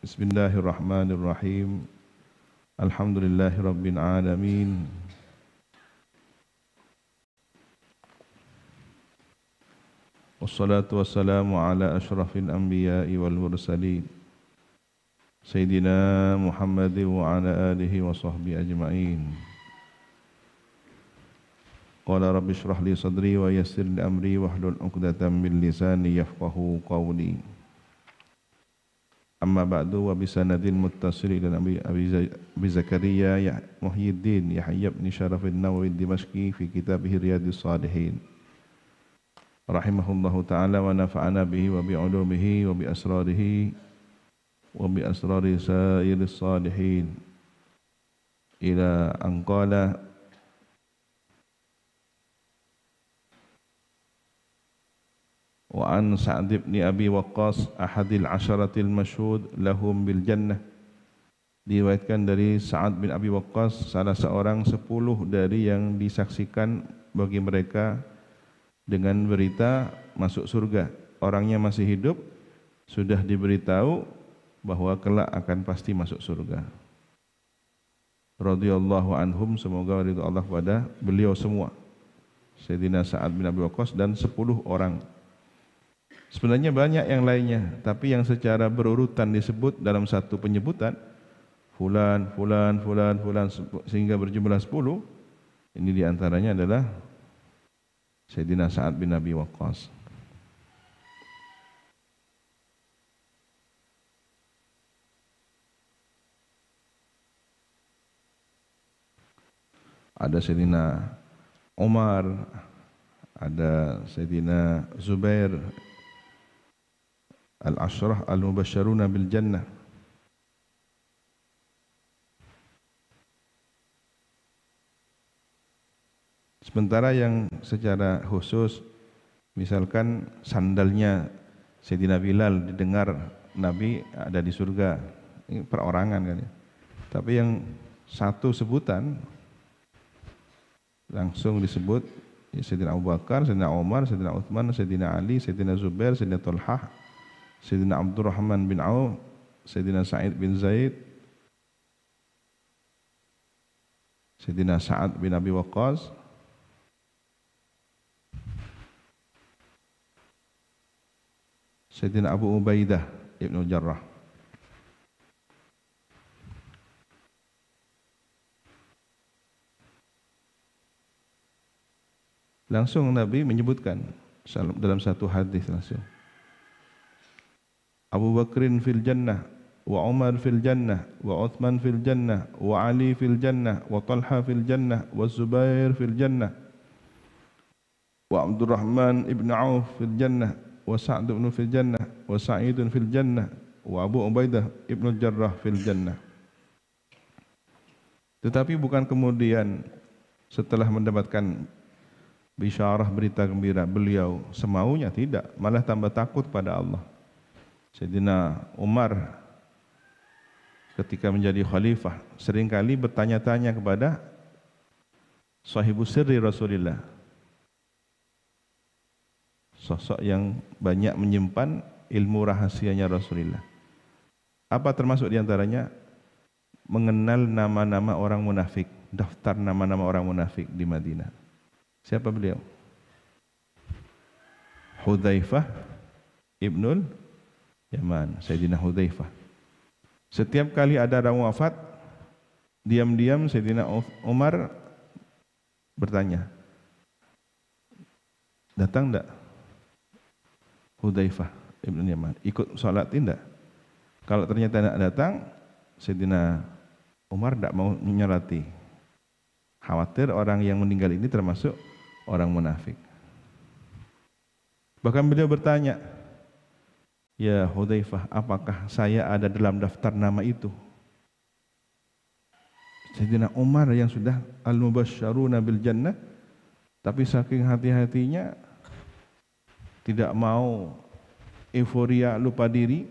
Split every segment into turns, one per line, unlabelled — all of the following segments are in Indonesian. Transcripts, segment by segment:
Bismillahirrahmanirrahim. Alhamdulillahirabbil alamin. Wassalatu wassalamu ala asyrafil anbiya'i wal mursalin. Sayyidina Muhammadin wa ala alihi wa sahbihi ajma'in. Qala rabbi shrah li sadri wa yassir li amri wahlul 'uqdatam min lisani yafqahu qawli. Amma ba'du wa bisanadil muttasil ila Abi Zakaria ya Muhyiddin Yahya bin Syaraf an-Nawawi Dimashqi fi kitabih Riyadhis Shalihin rahimahullahu ta'ala wa nafa'ana bihi wa bi ulumihi wa bi asrarihi wa bi asrari sa'iris salihin ila an qala wa an Sa'd bin Abi Waqqas ahadil asharatil masyhud lahum bil jannah. Diriwayatkan dari Sa'ad bin Abi Waqqas, salah seorang 10 dari yang disaksikan bagi mereka dengan berita masuk surga. Orangnya masih hidup, sudah diberitahu bahwa kelak akan pasti masuk surga. Radhiyallahu anhum, semoga ridha Allah pada beliau semua. Sayyidina Sa'ad bin Abi Waqqas dan 10 orang. Sebenarnya banyak yang lainnya, tapi yang secara berurutan disebut dalam satu penyebutan fulan, fulan, fulan, fulan sehingga berjumlah 10. Ini diantaranya adalah Sayyidina Sa'ad bin Abi Waqqas. Ada Sayyidina Umar, ada Sayyidina Zubair, al-ashrah al-mubasysyaruna bil jannah. Sementara yang secara khusus, misalkan sandalnya Sayyidina Bilal didengar Nabi ada di surga, ini perorangan kan ya. Tapi yang satu sebutan langsung disebut ya, Sayyidina Abu Bakar, Sayyidina Umar, Sayyidina Uthman, Sayyidina Ali, Sayyidina Zubair, Sayyidina Talhah, Sayyidina Abdurrahman bin Auf, Sayyidina Sa'id bin Zaid, Sayyidina Sa'ad bin Abi Waqqas, Sayyidina Abu Ubaidah Ibnu Jarrah. Langsung Nabi menyebutkan dalam satu hadis langsung, Abu Bakrin fil jannah, wa Umar fil jannah, wa Uthman fil jannah, wa Ali fil jannah, wa Talha fil jannah, wa Zubair fil jannah, wa Abdurrahman ibn Auf fil jannah, wa Sa'd ibn fil jannah, wa Sa'idun fil jannah, wa Abu Ubaidah ibn Jarrah fil jannah. Tetapi bukan kemudian setelah mendapatkan bisyarah berita gembira beliau semaunya, tidak, malah tambah takut pada Allah. Sayyidina Umar ketika menjadi khalifah seringkali bertanya-tanya kepada sahibus sirri Rasulullah, sosok yang banyak menyimpan ilmu rahasianya Rasulullah. Apa termasuk diantaranya? Mengenal nama-nama orang munafik, daftar nama-nama orang munafik di Madinah. Siapa beliau? Hudzaifah ibnul Yaman, Sayyidina Hudzaifah. Setiap kali ada orang wafat, diam-diam Sayyidina Umar bertanya, datang enggak Hudzaifah ibn Yaman, ikut sholat tidak? Kalau ternyata tidak datang, Sayyidina Umar tidak mau menyolati, khawatir orang yang meninggal ini termasuk orang munafik. Bahkan beliau bertanya, ya Hudzaifah, apakah saya ada dalam daftar nama itu? Sayyidina Umar yang sudah al-mubasysyaruna bil jannah, tapi saking hati-hatinya tidak mau euforia lupa diri.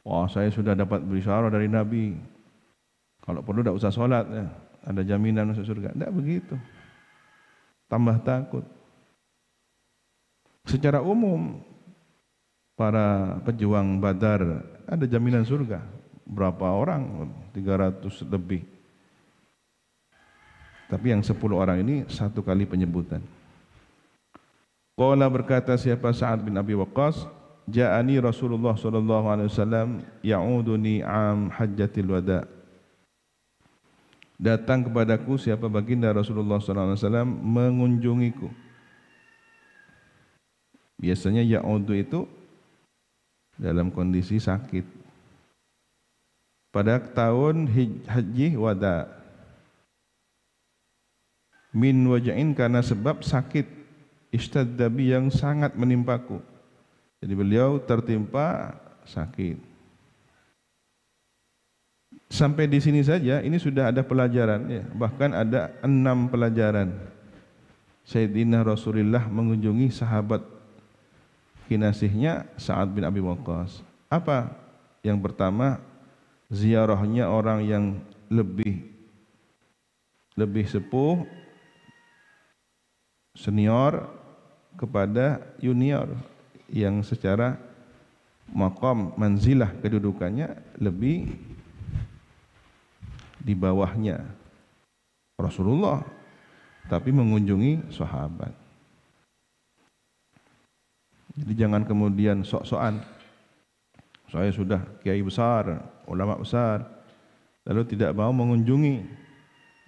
Wah, saya sudah dapat bisyarah dari Nabi, kalau perlu tidak usah sholat ya, ada jaminan masuk surga. Tidak begitu, tambah takut. Secara umum para pejuang Badar ada jaminan surga, berapa orang, 300 lebih. Tapi yang 10 orang ini satu kali penyebutan. Qala berkata siapa Sa'ad bin Abi Waqqas, ja'ani Rasulullah sallallahu alaihi wasallam ya'uduni am hajjatil wada. Datang kepadaku siapa baginda Rasulullah sallallahu alaihi wasallam mengunjungiku. Biasanya ya'udu itu dalam kondisi sakit. Pada tahun haji wada. Min waja'in karena sebab sakit ishtaddabi yang sangat menimpaku. Jadi beliau tertimpa sakit. Sampai di sini saja ini sudah ada pelajaran ya. Bahkan ada 6 pelajaran. Sayyidina Rasulullah mengunjungi sahabat kinasihnya Sa'ad bin Abi Waqqas. Apa? Yang pertama, ziarahnya orang yang lebih sepuh, senior kepada junior yang secara maqam manzilah kedudukannya lebih di bawahnya Rasulullah, tapi mengunjungi sahabat. Jadi jangan kemudian sok-sokan, saya sudah kiai besar, ulama besar, lalu tidak mau mengunjungi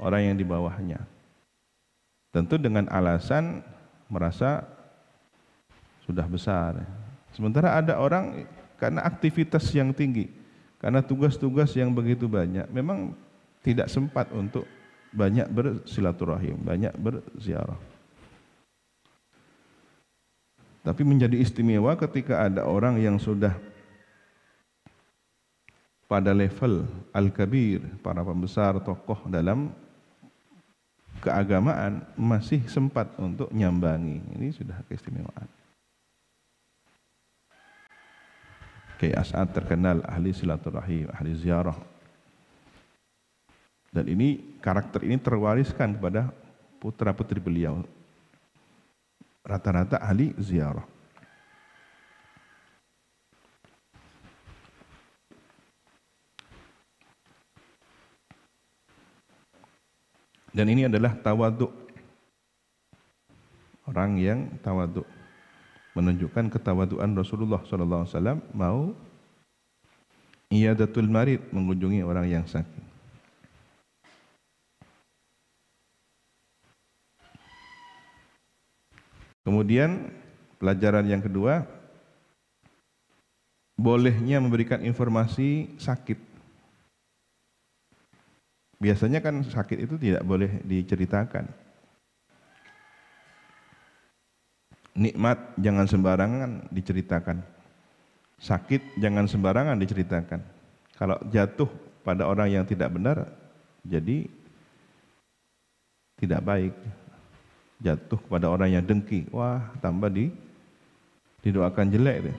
orang yang di bawahnya. Tentu dengan alasan merasa sudah besar. Sementara ada orang karena aktivitas yang tinggi, karena tugas-tugas yang begitu banyak, memang tidak sempat untuk banyak bersilaturahim, banyak berziarah. Tapi menjadi istimewa ketika ada orang yang sudah pada level al-kabir, para pembesar tokoh dalam keagamaan masih sempat untuk nyambangi. Ini sudah keistimewaan. Kayak As'ad terkenal ahli silaturahim, ahli ziarah. Dan ini karakter ini terwariskan kepada putra-putri beliau. Rata-rata ahli ziarah. Dan ini adalah tawaduk. Orang yang tawaduk menunjukkan ketawaduan Rasulullah sallallahu alaihi wasallam mau iyadatul marid, mengunjungi orang yang sakit. Kemudian pelajaran yang kedua, bolehnya memberikan informasi sakit. Biasanya kan sakit itu tidak boleh diceritakan. Nikmat jangan sembarangan diceritakan. Sakit jangan sembarangan diceritakan. Kalau jatuh pada orang yang tidak benar, jadi tidak baik. Jatuh kepada orang yang dengki, wah tambah didoakan jelek deh.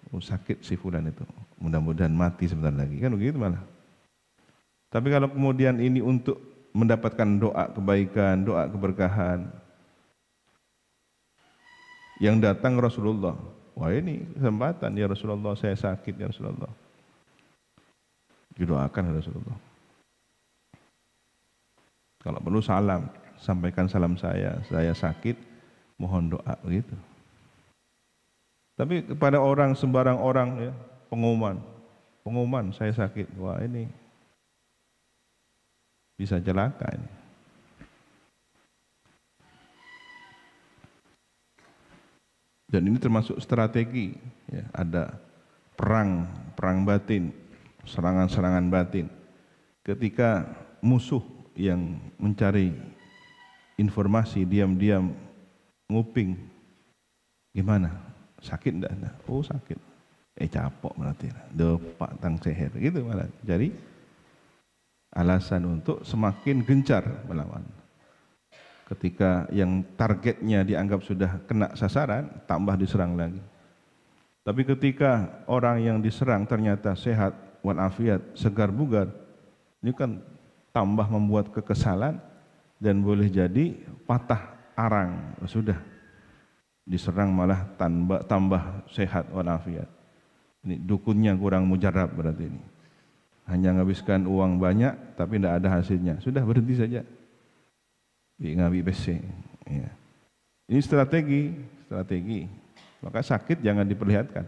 Oh, sakit si fulan itu, mudah-mudahan mati sebentar lagi, kan begitu malah. Tapi kalau kemudian ini untuk mendapatkan doa kebaikan, doa keberkahan, yang datang Rasulullah, wah ini kesempatan ya Rasulullah, saya sakit ya Rasulullah, didoakan Rasulullah. Kalau perlu salam, sampaikan salam saya sakit, mohon doa, begitu. Tapi kepada orang sembarang orang ya, pengumuman saya sakit, wah ini bisa celaka ini. Dan ini termasuk strategi ya, ada perang batin, serangan batin. Ketika musuh yang mencari informasi diam-diam nguping, gimana? Sakit enggak? Oh sakit. Capok berarti. Depak tang seher gitu malah. Jadi alasan untuk semakin gencar melawan. Ketika yang targetnya dianggap sudah kena sasaran, tambah diserang lagi. Tapi ketika orang yang diserang ternyata sehat walafiat, segar bugar, ini kan tambah membuat kekesalan dan boleh jadi patah arang. Sudah diserang malah tambah sehat walafiat. Ini dukunnya kurang mujarab berarti ini. hanya menghabiskan uang banyak tapi tidak ada hasilnya. Sudah berhenti saja. Ngabi PC. Ya. Ini strategi. Maka sakit jangan diperlihatkan.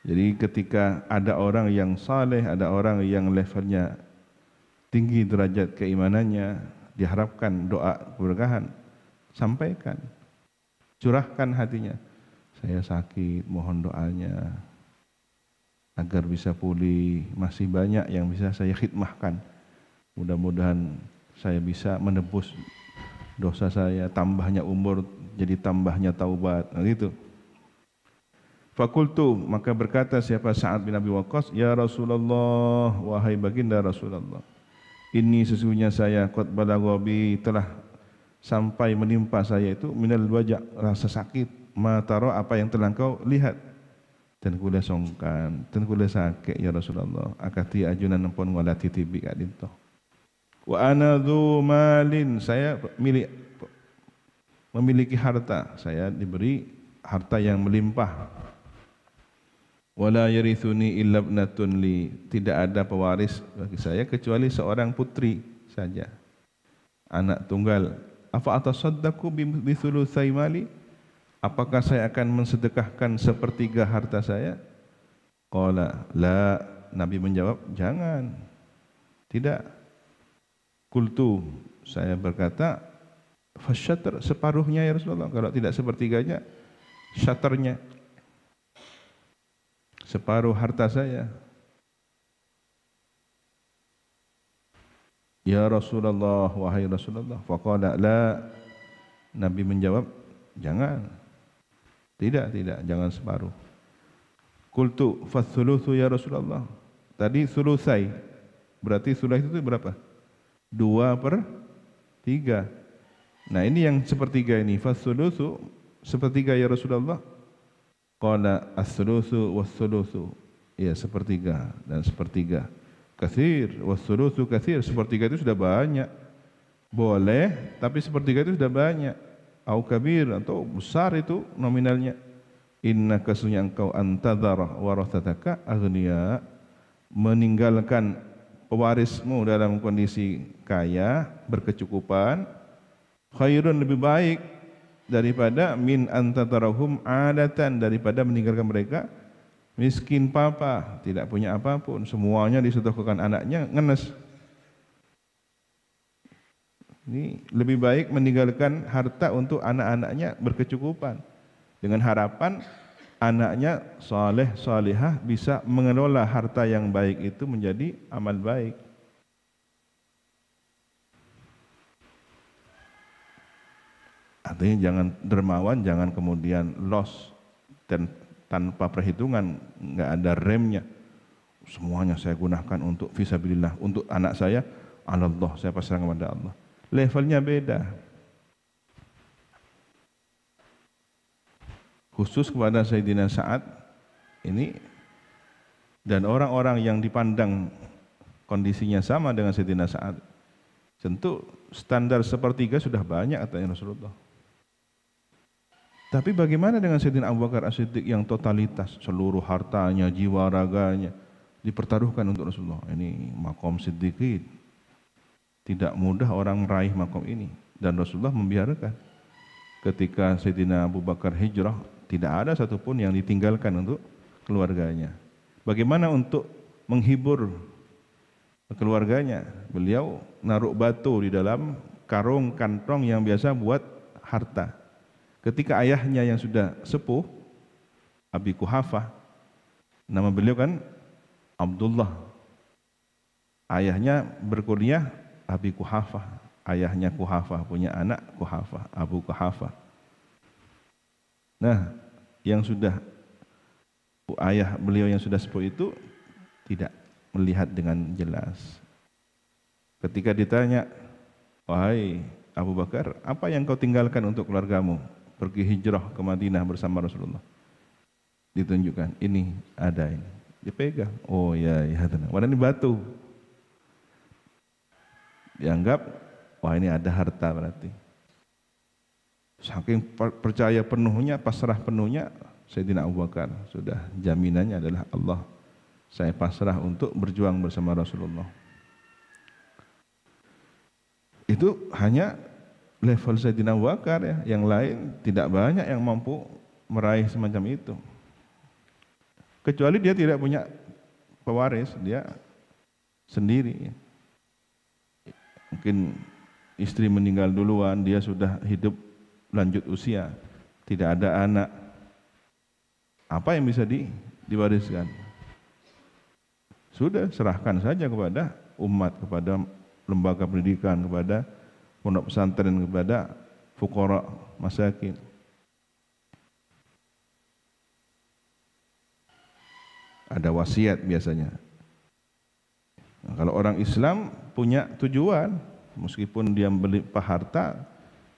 Jadi ketika ada orang yang saleh, ada orang yang levelnya tinggi derajat keimanannya, diharapkan doa keberkahan, sampaikan. Curahkan hatinya. Saya sakit, mohon doanya agar bisa pulih. Masih banyak yang bisa saya khidmahkan. Mudah-mudahan saya bisa menebus dosa saya, tambahnya umur jadi tambahnya taubat. Nah, gitu. Fakultu, maka berkata siapa Sa'ad bin Abi Waqqas, ya Rasulullah, wahai baginda Rasulullah, ini sesungguhnya saya qad balagha bi, telah sampai menimpa saya itu minal waja', rasa sakit, ma tara, apa yang telah engkau lihat, dan kula songkan, dan kula sakit ya Rasulullah, akati ajunan pun walati tibi kak dinto. Wa ana dzu malin, saya memiliki harta, saya diberi harta yang melimpah. Wala yarithuni illa ibnatun li, tidak ada pewaris bagi saya kecuali seorang putri saja, anak tunggal. Afa atasaddaqu bi thulutsai mali, apakah saya akan mensedekahkan sepertiga harta saya? Qala la, Nabi menjawab jangan, tidak. Qultu, saya berkata fasyatr, separuhnya ya Rasulullah, kalau tidak sepertiganya, syatrnya, separuh harta saya. Ya Rasulullah, wahai Rasulullah. Faqala la, Nabi menjawab jangan, tidak, jangan separuh. Qultu fathulutsu ya Rasulullah, tadi sulusai, berarti sulusai itu berapa? 2/3. Nah ini yang sepertiga ini, fathulutsu, sepertiga ya Rasulullah. Qala as-sulusu was-sulusu, ya sepertiga dan sepertiga. Katsir was-sulusu katsir, sepertiga itu sudah banyak. Boleh, tapi sepertiga itu sudah banyak. Au kabir, atau besar itu nominalnya. Inna kasunya engkau antadzara warathataka aghniya, meninggalkan pewarismu dalam kondisi kaya, berkecukupan, khairun, lebih baik daripada min antatarahum adatan, daripada meninggalkan mereka miskin papa, tidak punya apapun, semuanya disedekahkan anaknya, ngenes. Ini lebih baik meninggalkan harta untuk anak-anaknya berkecukupan, dengan harapan anaknya saleh salihah bisa mengelola harta yang baik itu menjadi amal baik. Artinya jangan dermawan, jangan kemudian loss dan tanpa perhitungan, nggak ada remnya. Semuanya saya gunakan untuk fisabilillah, untuk anak saya, Allah, saya pasrahkan kepada Allah. Levelnya beda. Khusus kepada Sayyidina Sa'ad ini dan orang-orang yang dipandang kondisinya sama dengan Sayyidina Sa'ad, tentu standar sepertiga sudah banyak katanya Rasulullah. Tapi bagaimana dengan Sayyidina Abu Bakar As-Siddiq yang totalitas, seluruh hartanya, jiwa raganya dipertaruhkan untuk Rasulullah. Ini makom siddiqin. Tidak mudah orang meraih makom ini, dan Rasulullah membiarkan. Ketika Sayyidina Abu Bakar hijrah, tidak ada satupun yang ditinggalkan untuk keluarganya. Bagaimana untuk menghibur keluarganya? Beliau naruh batu di dalam karung kantong yang biasa buat harta. Ketika ayahnya yang sudah sepuh, Abi Quhafah, nama beliau kan Abdullah, ayahnya berkuliah Abi Quhafah, ayahnya Quhafah, punya anak Quhafah, Abu Quhafah. Nah, yang sudah ayah beliau yang sudah sepuh itu tidak melihat dengan jelas. Ketika ditanya, wahai Abu Bakar, apa yang kau tinggalkan untuk keluargamu? Pergi hijrah ke Madinah bersama Rasulullah. Ditunjukkan, ini ada ini. Dipegang, oh ya, tenang. Warna ini batu. Dianggap, wah ini ada harta berarti. Saking percaya penuhnya, pasrah penuhnya, Sayyidina Abu Bakar. Sudah jaminannya adalah Allah. Saya pasrah untuk berjuang bersama Rasulullah. Itu hanya level Sayyidina Abu Bakar ya. Yang lain tidak banyak yang mampu meraih semacam itu. Kecuali dia tidak punya pewaris, dia sendiri. Mungkin istri meninggal duluan, dia sudah hidup lanjut usia, tidak ada anak. Apa yang bisa diwariskan? Sudah, serahkan saja kepada umat, kepada lembaga pendidikan, kepada pondok pesantren, kepada fuqara, masakin. Ada wasiat biasanya. Nah, kalau orang Islam punya tujuan, meskipun dia melimpah harta,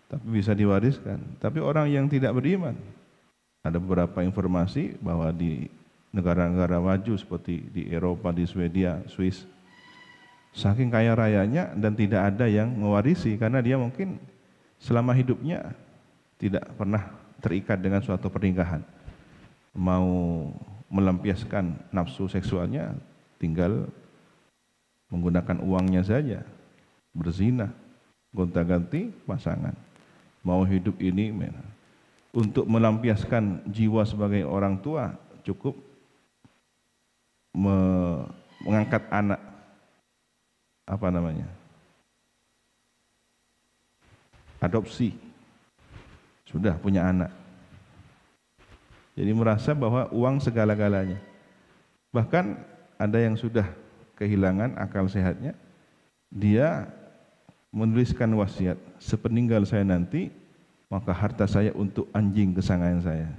tapi bisa diwariskan. Tapi orang yang tidak beriman, ada beberapa informasi bahwa di negara-negara maju seperti di Eropa, di Swedia, Swiss, saking kaya rayanya dan tidak ada yang mewarisi karena dia mungkin selama hidupnya tidak pernah terikat dengan suatu pernikahan. Mau melampiaskan nafsu seksualnya tinggal menggunakan uangnya saja, berzina, gonta-ganti pasangan. Mau hidup ini, untuk melampiaskan jiwa sebagai orang tua cukup mengangkat anak, adopsi, sudah punya anak. Jadi merasa bahwa uang segala-galanya. Bahkan ada yang sudah kehilangan akal sehatnya, dia menuliskan wasiat, sepeninggal saya nanti, maka harta saya untuk anjing kesayangan saya.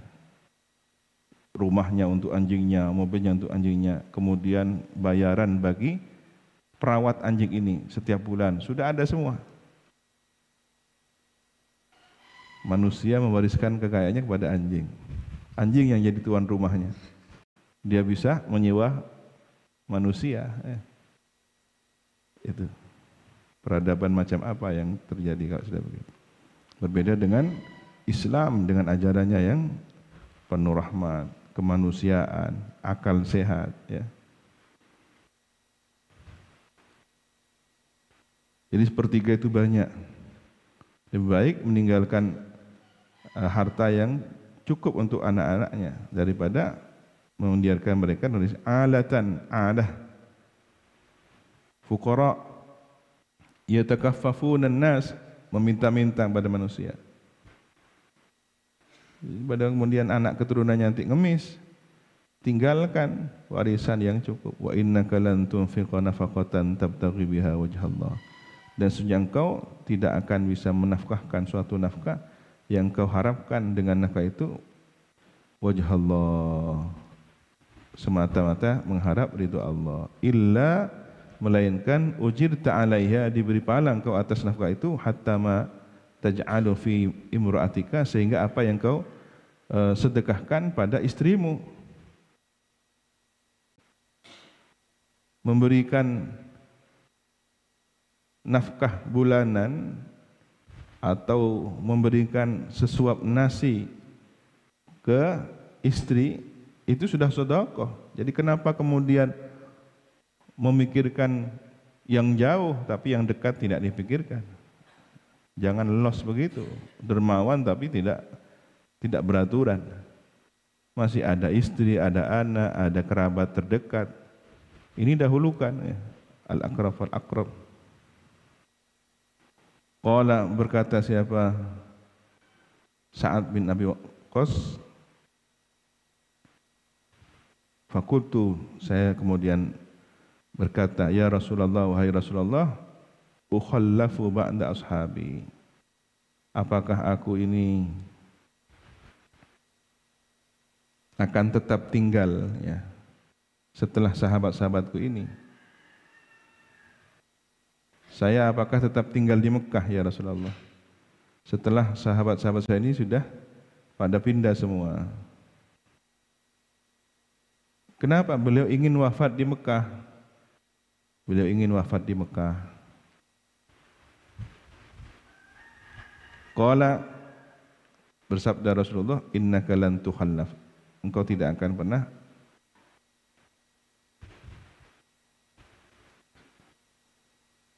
Rumahnya untuk anjingnya, mobilnya untuk anjingnya, kemudian bayaran bagi perawat anjing ini setiap bulan, sudah ada semua. Manusia mewariskan kekayaannya kepada anjing. Anjing yang jadi tuan rumahnya. Dia bisa menyewa manusia. Itu peradaban macam apa yang terjadi kalau sudah begitu. Berbeda dengan Islam dengan ajarannya yang penuh rahmat, kemanusiaan, akal sehat, ya. Jadi sepertiga itu banyak. Lebih baik meninggalkan harta yang cukup untuk anak-anaknya daripada membiarkan mereka nulis alatan, adah, fuqara yatakaffafunan nas, meminta-minta pada manusia. Pada kemudian anak keturunannya nanti ngemis, tinggalkan warisan yang cukup. Wa innaka lan tunfiqa nafaqatan tabtaghi biha wajhallah. Dan sesungguhnya engkau tidak akan bisa menafkahkan suatu nafkah yang kau harapkan dengan nafkah itu wajah Allah, semata-mata mengharap ridho Allah, illa melainkan ujirta alaiha, diberi pahala engkau atas nafkah itu, hatta ma taj'alu fi imra'atika, sehingga apa yang kau sedekahkan pada istrimu. Memberikan nafkah bulanan atau memberikan sesuap nasi ke istri itu sudah sedekah. Jadi kenapa kemudian memikirkan yang jauh tapi yang dekat tidak dipikirkan? Jangan los begitu, dermawan tapi tidak beraturan. Masih ada istri, ada anak, ada kerabat terdekat. Ini dahulukan, ya. Al-aqrab fal-aqrab. Qala, berkata siapa? Sa'ad bin Abi Waqqas. Fakultu, saya kemudian berkata, ya Rasulullah, wahai Rasulullah, ukhallafu ba'da ashabi. Apakah aku ini akan tetap tinggal, ya, setelah sahabat-sahabatku ini? Saya apakah tetap tinggal di Mekah, ya Rasulullah, setelah sahabat-sahabat saya ini sudah pada pindah semua? Kenapa beliau ingin wafat di Mekah? Beliau ingin wafat di Mekah. Qala, bersabda Rasulullah, innaka lan tukhallaf, engkau tidak akan pernah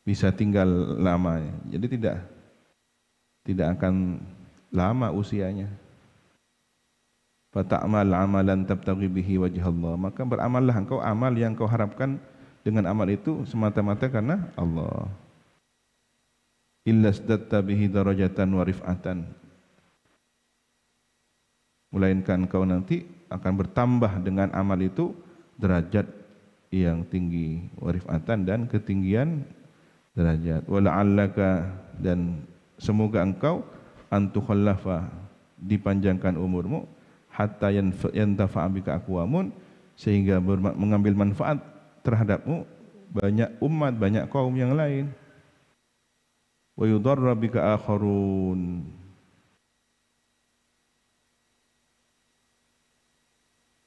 bisa tinggal lama. Jadi tidak akan lama usianya. Fata'mal amalan tabtaghi bihi wajh Allah. Maka beramallah engkau amal yang kau harapkan dengan amal itu semata-mata karena Allah. Illa statta bihi darajatan wa rif'atan. Melainkan engkau nanti akan bertambah dengan amal itu derajat yang tinggi, wa rif'atan, dan ketinggian derajat. Wa la'allaka, dan semoga engkau antukhallafa, dipanjangkan umurmu, hatta yantafa'a bika aqwamun, sehingga mengambil manfaat terhadapmu banyak umat, banyak kaum yang lain. Wa yudarra bika akharun,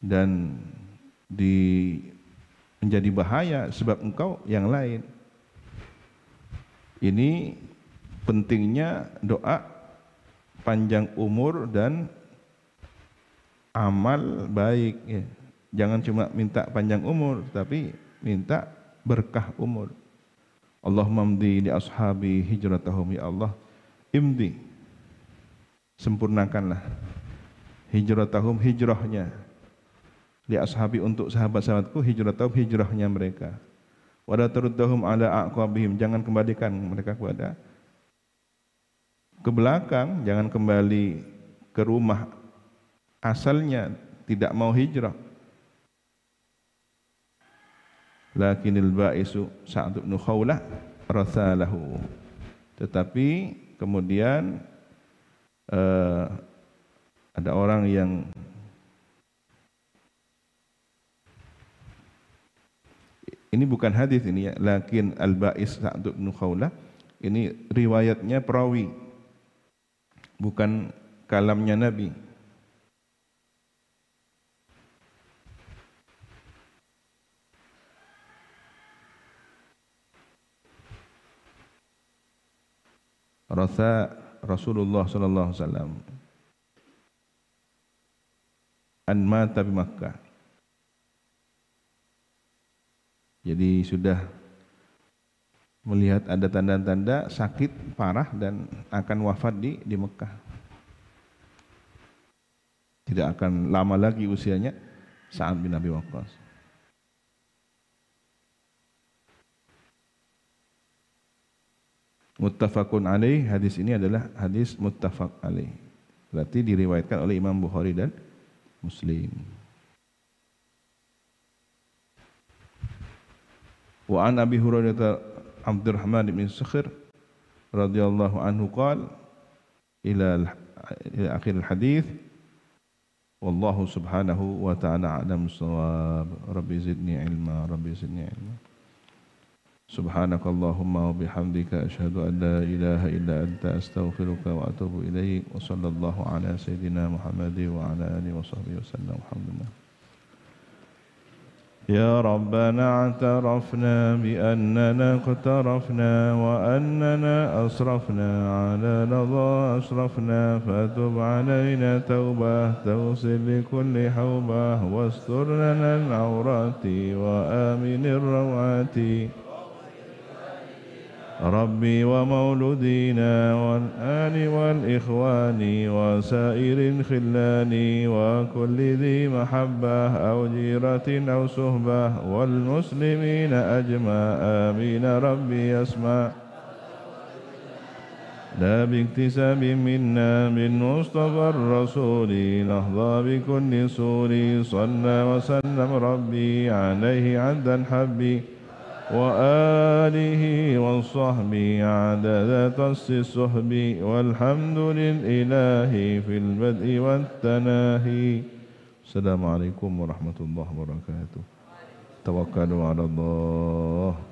dan menjadi bahaya sebab engkau yang lain. Ini pentingnya doa panjang umur dan amal baik, ya. Jangan cuma minta panjang umur, tapi minta berkah umur. Allahumma mdi li ashabi hijratahum, ya Allah, imdi, sempurnakanlah hijratahum, hijrahnya, li ashabi, untuk sahabat-sahabatku, hijratahum, hijrahnya mereka. Wa la taruddahum ala aqabihim, jangan kembalikan mereka ke belakang, jangan kembali ke rumah asalnya, tidak mau hijrah. Lakinil ba'isu Sa'd bin Khawlah rathalahu, tetapi kemudian ada orang yang ini bukan hadis ini, ya, lakin al-ba'is Sa'd bin Khawlah, ini riwayatnya perawi, bukan kalamnya Nabi. Rasa Rasulullah sallallahu alaihi wasallam an mata bi Makkah. Jadi sudah melihat ada tanda-tanda sakit parah dan akan wafat di Mekah. Tidak akan lama lagi usianya Sa'ad bin Abi Waqqas. Muttafaqun alaih, hadis ini adalah hadis muttafaq alaih. Berarti diriwayatkan oleh Imam Bukhari dan Muslim. Wa an Abi Hurairah Abdurrahman bin Sakhir radhiyallahu anhu qala ila akhir hadis, wallahu subhanahu wa ta'ala a'lam bissawab. Rabbi zidni ilma, rabbi zidni ilma. Subhanakallahumma wa bihamdika asyhadu an la ilaha illa anta astaghfiruka wa atubu ilaik. Wa sallallahu ala sayyidina Muhammadin wa ala alihi wa sahbihi wasallam. Alhamdulillah. Ya Rabbana a'tarafna bi annana iqtarafna wa annana asrafna ala ladha asrafna fatub alayna tawbah tawsil li kulli hawbah wastur lana al-awrati wa aminir rawati. ربي ومولودينا والآل والإخوان وسائر الخلان وكل ذي محبة أو جيرة أو صهبة والمسلمين أجمع آمين ربي يسمع لا باكتساب منا من مصطفى الرسول نهضى بكل سور صلى وسلم ربي عليه عدا حبي وآله وصحبه عدد قص الصحب والحمد لله في البدء والتناهي. السلام عليكم ورحمة الله وبركاته. توكلوا على الله.